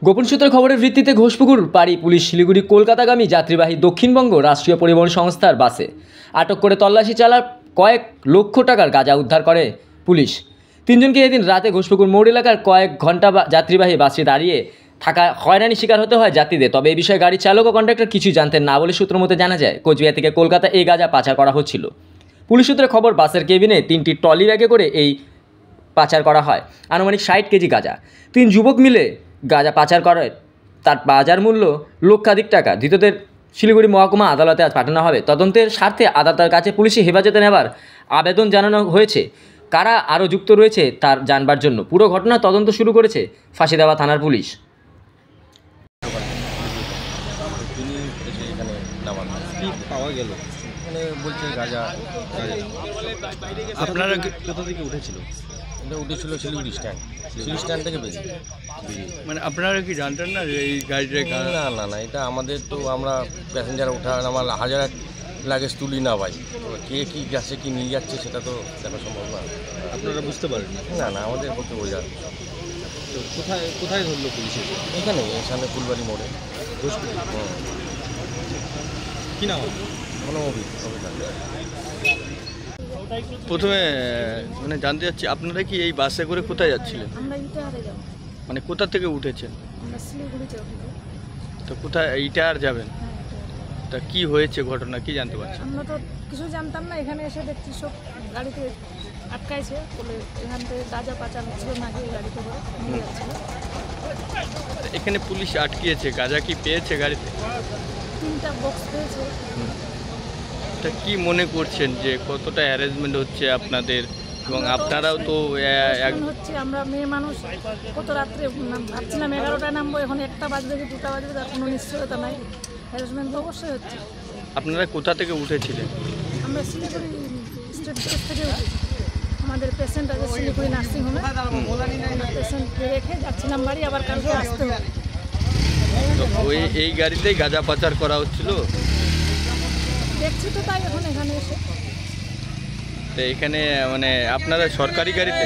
গোপন সূত্রের খবরের ভিত্তিতে ঘোষপুকুর পাড়ি পুলিশ শিলিগুড়ি কলকাতাগামী যাত্রীবাহী দক্ষিণবঙ্গ রাষ্ট্রীয় পরিবহন সংস্থার বাসে আটক করে তল্লাশি চালার কয়েক লক্ষ টাকার গাঁজা উদ্ধার করে পুলিশ। তিনজনকে এদিন রাতে ঘোষপুকুর মোড় এলাকার কয়েক ঘন্টা যাত্রীবাহী বাসে দাঁড়িয়ে থাকা হয়রানির শিকার হতে হয় যাত্রীদের। তবে এই বিষয়ে গাড়ির চালক ও কন্ডাক্টর কিছুই জানতেন না বলে সূত্র মতে জানা যায় কোচবিহার থেকে কলকাতা এই গাঁজা পাচার করা হচ্ছিল। পুলিশ সূত্রে খবর, বাসের কেবিনে 3টি ট্রলি ব্যাগে করে এই পাচার করা হয় আনুমানিক 60 কেজি গাঁজা। 3 যুবক মিলে গাঁজা পাচার করে, তার বাজার মূল্য লক্ষাধিক টাকা। ধৃতদের শিলিগুড়ি মহকুমা আদালতে আজ পাঠানো হবে। তদন্তের স্বার্থে আদালতের কাছে পুলিশি হেফাজতে নেবার আবেদন জানানো হয়েছে। কারা আরও যুক্ত রয়েছে তার জানবার জন্য পুরো ঘটনা তদন্ত শুরু করেছে ফাঁসিদেওয়া থানার পুলিশ। পাওয়া গেল বলছে গাঁজা। আপনারা কোথা থেকে উঠেছিল? এটা উঠেছিল শিলিগুড়ি স্ট্যান্ড থেকে বেরিয়ে। মানে আপনারা কি জানতেন না যে এই গাড়িটা? না না না, এটা আমাদের তো আমরা প্যাসেঞ্জার ওঠা আমার হাজার লাগেজ তুলি না ভাই, কে কী যাচ্ছে কি নিয়ে যাচ্ছে সেটা তো দেখা সম্ভব না। আপনারা বুঝতে পারেন না না, আমাদের পক্ষে বোঝা। তো কোথায় কোথায় ধরলো পুলিশ? এখানে ফুলবাড়ি মোড়ে। কি নাম? কোনো প্রথমে মানে জানতে চাচ্ছি, আপনারা কি এই বাসে করে কোথায় যাচ্ছিলেন? আমরা ইটাহারে যাব। মানে কোথা থেকে উঠেছেন? আমরা শিলিগুড়ি যাব। তো কোথায় ইটাহার যাবেন? হ্যাঁ, তা কি হয়েছে ঘটনা, কি জানতে পারছেন? আমরা তো কিছু জানতাম না, এখানে এসে দেখছি সব গাড়িতে আটকাইছে বলে এখান থেকে গাঁজা পাচার হচ্ছিল, নাকি গাড়িতে করে নিয়ে যাচ্ছিল। এখানে পুলিশ আটকিয়েছে, গাঁজা কি পেয়েছে গাড়িতে? 3টা বক্স পেয়েছে। তা কি মনে করছেন যে কতটা অ্যারেঞ্জমেন্ট হচ্ছে আপনাদের, এবং আপনারাও তো হচ্ছে আমরা মেয়ে মানুষ, কত রাত্রে ভাবছিলাম 11টায় নামবো, এখন 1টা বাজবে কি 2টা বাজবে তার কোনো নিশ্চয়তা নাই। হ্যারাসমেন্ট অবশ্যই হচ্ছে। আপনারা কোথা থেকে উঠেছিলেন? আমরা শিলিগুড়ি স্টেট ব্যাংক থেকে উঠেছি। আমাদের পেশেন্ট আছে শিলিগুড়ি নার্সিংহোমে, পেশেন্টকে রেখে যাচ্ছিলাম বাড়ি, আবার কালকে আসতে হবে। তো এই গাড়িতেই গাঁজা পাচার করা হচ্ছিল? দেখছি তো তাই এখন এখানে এসে। তো এখানে মানে আপনারা সরকারি গাড়িতে?